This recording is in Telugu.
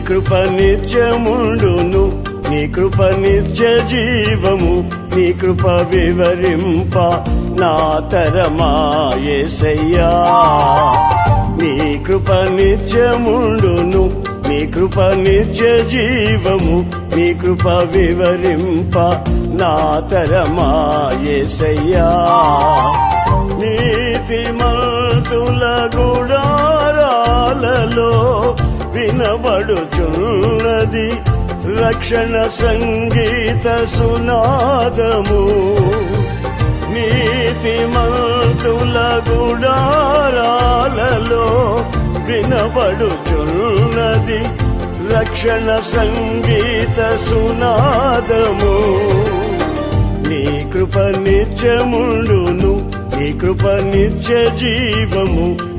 కృప నిత్యముండును, నీ కృప నిత్య జీవము, నీ కృప వివరింప నా తరమా యేసయ్యా. నీ కృప నిత్యముండును, నీ కృప నిత్య జీవము, నీ కృప వివరింప నా తరమా యేసయ్యా. నీతిమంతుల గుడారాలలో వినబడుచున్నది రక్షణ సంగీత సునాదము. నీతిమంతుల గుడారాలలో వినబడుచున్నది రక్షణ సంగీత సునాదము. నీ కృప నిత్యముండును, నీ కృప నిత్య జీవము,